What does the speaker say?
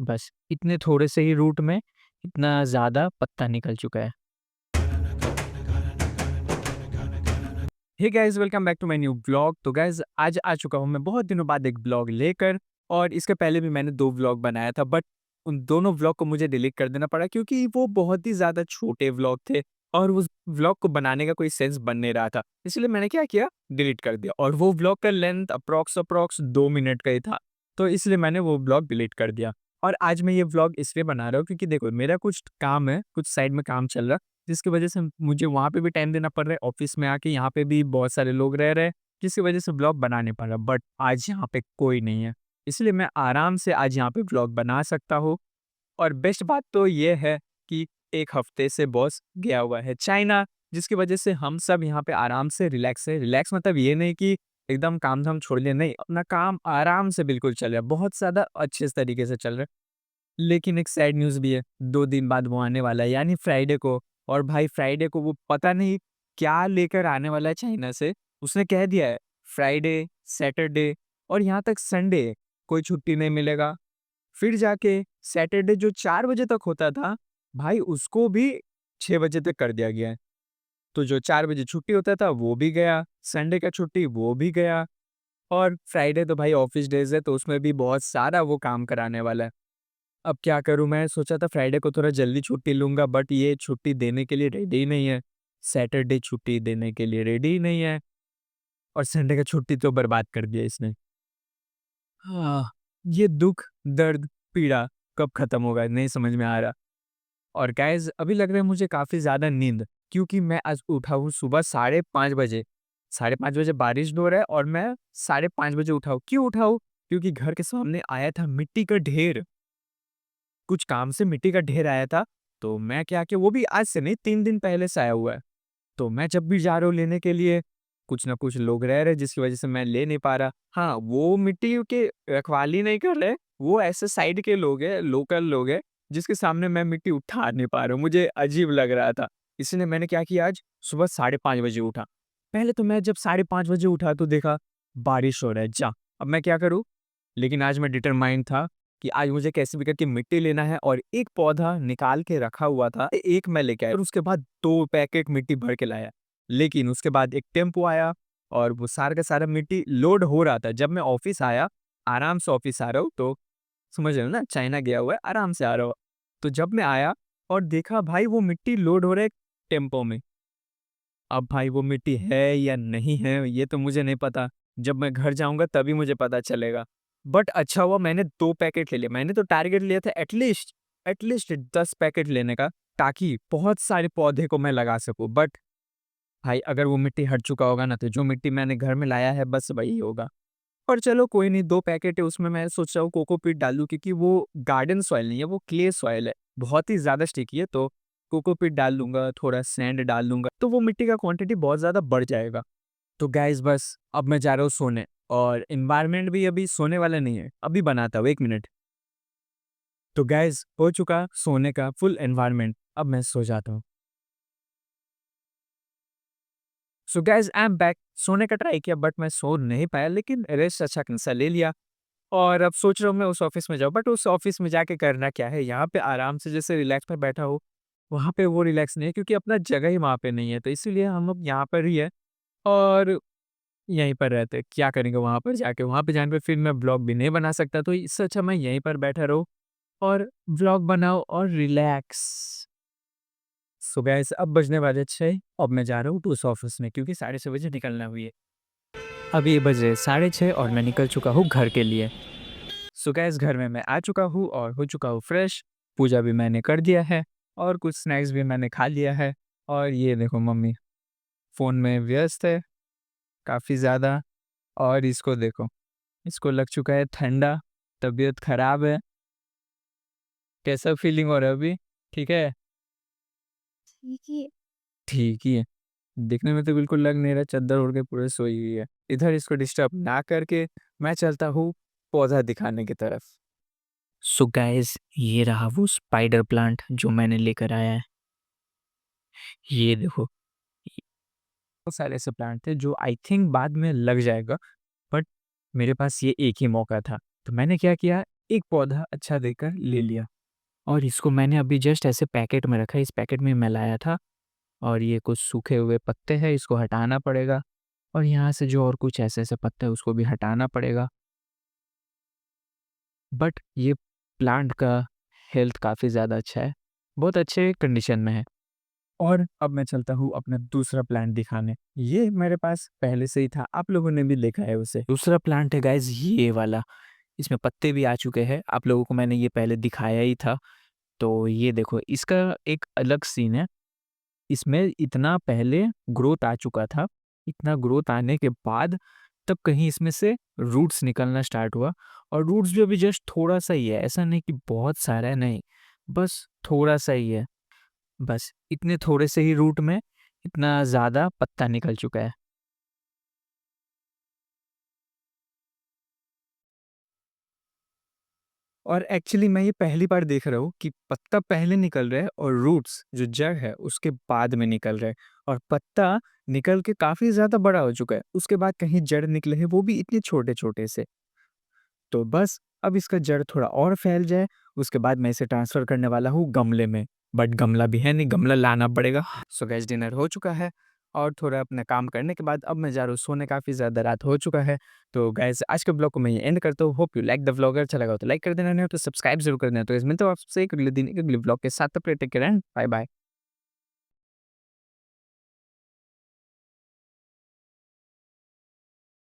बस इतने थोड़े से ही रूट में इतना ज़्यादा पत्ता निकल चुका है। Hey guys, welcome back to my new vlog. तो गाइस आज आ चुका हूँ मैं बहुत दिनों बाद एक व्लॉग लेकर। और इसके पहले भी मैंने 2 व्लॉग बनाया था, बट उन दोनों व्लॉग को मुझे डिलीट कर देना पड़ा क्योंकि वो बहुत ही ज़्यादा छोटे व्लॉग थे और उस व्लॉग को बनाने का कोई सेंस बन नहीं रहा था। इसलिए मैंने क्या किया, डिलीट कर दिया। और वो व्लॉग का लेंथ अप्रॉक्स 2 मिनट का ही था, तो इसलिए मैंने वो व्लॉग डिलीट कर दिया। और आज मैं ये व्लॉग इसलिए बना रहा हूँ क्योंकि देखो मेरा कुछ काम है, कुछ साइड में काम चल रहा है, जिसकी वजह से मुझे वहाँ पे भी टाइम देना पड़ रहा है, ऑफ़िस में आके यहाँ पे भी बहुत सारे लोग रह रहे हैं, जिसकी वजह से व्लॉग बना नहीं पा रहा। बट आज यहाँ पे कोई नहीं है, इसलिए मैं आराम से आज यहाँ पे व्लॉग बना सकता हूँ। और बेस्ट बात तो ये है कि 1 हफ्ते से बॉस गया हुआ है चाइना, जिसकी वजह से हम सब यहाँ पे आराम से रिलैक्स है। रिलैक्स मतलब ये नहीं कि एकदम काम-धाम छोड़ दिया, नहीं, अपना काम आराम से बिल्कुल चल रहा है, बहुत ज़्यादा अच्छे तरीके से चल रहा है। लेकिन एक सैड न्यूज़ भी है, 2 दिन बाद वो आने वाला है यानी फ्राइडे को। और भाई फ्राइडे को वो पता नहीं क्या लेकर आने वाला है चाइना से। उसने कह दिया है फ्राइडे, सैटरडे और यहाँ तक संडे कोई छुट्टी नहीं मिलेगा। फिर जाके सैटरडे जो 4 बजे तक होता था, भाई उसको भी 6 बजे तक कर दिया गया है। तो जो 4 बजे छुट्टी होता था वो भी गया, संडे का छुट्टी वो भी गया और फ्राइडे तो भाई ऑफिस डेज़ है तो उसमें भी बहुत सारा वो काम कराने वाला है। अब क्या करूँ, मैं सोचा था फ्राइडे को थोड़ा जल्दी छुट्टी लूँगा, बट ये छुट्टी देने के लिए रेडी ही नहीं है। सैटरडे छुट्टी देने के लिए रेडी ही नहीं है और संडे का छुट्टी तो बर्बाद कर दिया इसने। हाँ, ये दुःख, दर्द, पीड़ा कब खत्म होगा नहीं समझ में आ रहा। और गाइज़ अभी लग रहा है मुझे काफ़ी ज़्यादा नींद, क्योंकि मैं आज उठा हूँ सुबह 5:30 बजे। 5:30 बजे बारिश हो रहा है और मैं 5:30 बजे उठा हूँ। क्यों उठा हूँ? क्योंकि घर के सामने आया था मिट्टी का ढेर। कुछ काम से मिट्टी का ढेर आया था, तो मैं क्या किया, वो भी आज से नहीं 3 दिन पहले से आया हुआ है। तो मैं जब भी जा रहा हूँ लेने के लिए, कुछ ना कुछ लोग रह रहे हैं जिसकी वज़ह से मैं ले नहीं पा रहा। हाँ, वो मिट्टी के रखवाली नहीं कर रहे, वो ऐसे साइड के लोग हैं, लोकल लोग हैं, जिसके सामने मैं मिट्टी उठा नहीं पा रहा हूँ। मुझे अजीब लग रहा था, इसलिए मैंने क्या किया, आज सुबह 5:30 बजे उठा। पहले तो मैं जब 5:30 बजे उठा तो देखा बारिश हो रहा है, जा अब मैं क्या करूँ? लेकिन आज मैं डिटरमाइंड था कि आज मुझे कैसे भी करके मिट्टी लेना है और एक पौधा निकाल के रखा हुआ था, एक मैं लेके आया और उसके बाद 2 पैकेट मिट्टी भर के लाया। लेकिन उसके बाद एक टेम्पो आया और वो सारा का सारा मिट्टी लोड हो रहा था। जब मैं ऑफ़िस आया, आराम से ऑफ़िस आ रहा हूँ तो समझ रहे हो ना, चाइना गया हुआ है, आराम से आ रहा हूँ। तो जब मैं आया और देखा भाई वो मिट्टी लोड हो रहा है टेम्पो में। अब भाई वो मिट्टी है या नहीं है ये तो मुझे नहीं पता। जब मैं घर जाऊँगा तभी मुझे पता चलेगा। बट अच्छा हुआ मैंने 2 पैकेट ले लिए। मैंने तो टारगेट लिया था एटलीस्ट 10 पैकेट लेने का, ताकि बहुत सारे पौधे को मैं लगा सकूँ। बट भाई अगर वो मिट्टी हट चुका होगा ना, तो जो मिट्टी मैंने घर में लाया है बस वही होगा। पर चलो कोई नहीं, 2 पैकेट है उसमें मैं सोच रहा हूँ कोकोपीट डालूँ, क्योंकि वो गार्डन सॉइल नहीं है, वो क्ले सॉइल है। बहुत ही ज़्यादा स्टिकी है, तो कोकोपीट डाल लूँगा, थोड़ा सैंड डाल लूँगा, तो वो मिट्टी का क्वांटिटी बहुत ज़्यादा बढ़ जाएगा। तो गाइज़ बस अब मैं जा रहा हूँ सोने, और एनवायरनमेंट भी अभी सोने वाला नहीं है, अभी बनाता हूँ 1 मिनट। तो गाइज़ हो चुका सोने का फुल एनवायरनमेंट, अब मैं सो जाता हूँ। So guys I am back. सोने का ट्राई किया बट मैं सो नहीं पाया, लेकिन रेस्ट अच्छा खासा ले लिया। और अब सोच रहा हूँ मैं उस ऑफ़िस में जाऊँ, बट उस ऑफ़िस में जाके करना क्या है? यहाँ पे आराम से जैसे रिलैक्स में बैठा हूँ, वहाँ पे वो रिलैक्स नहीं है, क्योंकि अपना जगह ही वहाँ पे नहीं है, तो इसीलिए हम लोग यहाँ पर ही है और यहीं पर रहते हैं। क्या करेंगे वहाँ पर जाके? वहाँ पे जाने पे फिर मैं व्लॉग भी नहीं बना सकता, तो इससे अच्छा मैं यहीं पर बैठा रहूँ और व्लॉग बनाओ और रिलैक्स। सो गाइस अब बजने वाले 6, अब मैं जा रहा हूँ उस ऑफ़िस में, क्योंकि 6:30 बजे निकलना हुई है। अभी बजे 6:30 और मैं निकल चुका हूँ घर के लिए। सो गाइस घर में मैं आ चुका हूँ और हो चुका हूँ फ्रेश। पूजा भी मैंने कर दिया है और कुछ स्नैक्स भी मैंने खा लिया है। और ये देखो मम्मी फ़ोन में व्यस्त है काफ़ी ज़्यादा। और इसको देखो, इसको लग चुका है ठंडा, तबीयत खराब है। कैसा फीलिंग हो रहा है अभी? ठीक है? ठीक ही ठीक ही है। दिखने में तो बिल्कुल लग नहीं रहा, चद्दर ओढ़ के पूरे सोई हुई है। इधर इसको डिस्टर्ब ना करके मैं चलता हूँ पौधा दिखाने की तरफ। सो गाइस ये रहा वो स्पाइडर प्लांट जो मैंने लेकर आया है। ये देखो, बहुत सारे ऐसे प्लांट थे जो आई थिंक बाद में लग जाएगा, बट मेरे पास ये एक ही मौका था। तो मैंने क्या किया, एक पौधा अच्छा देकर ले लिया और इसको मैंने अभी जस्ट ऐसे पैकेट में रखा है, इस पैकेट में मैं लाया था और ये कुछ सूखे हुए पत्ते हैं, इसको हटाना पड़ेगा और यहाँ से जो और कुछ ऐसे-ऐसे पत्ते हैं उसको भी हटाना पड़ेगा। बट ये प्लांट का हेल्थ काफ़ी ज़्यादा अच्छा है, बहुत अच्छे कंडीशन में है। और अब मैं चलता हूँ अपना दूसरा प्लांट दिखाने। ये मेरे पास पहले से ही था, आप लोगों ने भी देखा है उसे। दूसरा प्लांट है गाइज़ ये वाला, इसमें पत्ते भी आ चुके हैं, आप लोगों को मैंने ये पहले दिखाया ही था। तो ये देखो इसका एक अलग सीन है, इसमें इतना पहले ग्रोथ आ चुका था, इतना ग्रोथ आने के बाद तब कहीं इसमें से रूट्स निकलना स्टार्ट हुआ और रूट्स भी अभी जस्ट थोड़ा-सा ही है, ऐसा नहीं कि बहुत सारा है, नहीं, बस थोड़ा-सा ही है। बस इतने थोड़े से ही रूट में इतना ज़्यादा पत्ता निकल चुका है। और एक्चुअली मैं ये पहली बार देख रहा हूँ कि पत्ता पहले निकल रहा है और रूट्स जो जड़ है उसके बाद में निकल रहा है और पत्ता निकल के काफ़ी ज़्यादा बड़ा हो चुका है। उसके बाद कहीं जड़ निकले हैं वो भी इतने छोटे-छोटे से। तो बस अब इसका जड़ थोड़ा और फैल जाए, उसके बाद मैं इसे ट्रांसफ़र करने वाला हूँ गमले में। बट गमला भी है नहीं, गमला लाना पड़ेगा। सो गाइस डिनर हो चुका है और थोड़ा अपना काम करने के बाद अब मैं जा रहा हूँ सोने, काफ़ी ज़्यादा रात हो चुका है। तो गाइस आज के ब्लॉग को मैं ये एंड करता हूँ। Hope you like the vlog, अगर अच्छा लगा हो तो लाइक कर देना, नहीं हो तो सब्सक्राइब ज़रूर कर देना। तो इस मिलते हैं आपसे एक अगले दिन एक अगले ब्लॉग के साथ, तब तक take care and bye bye.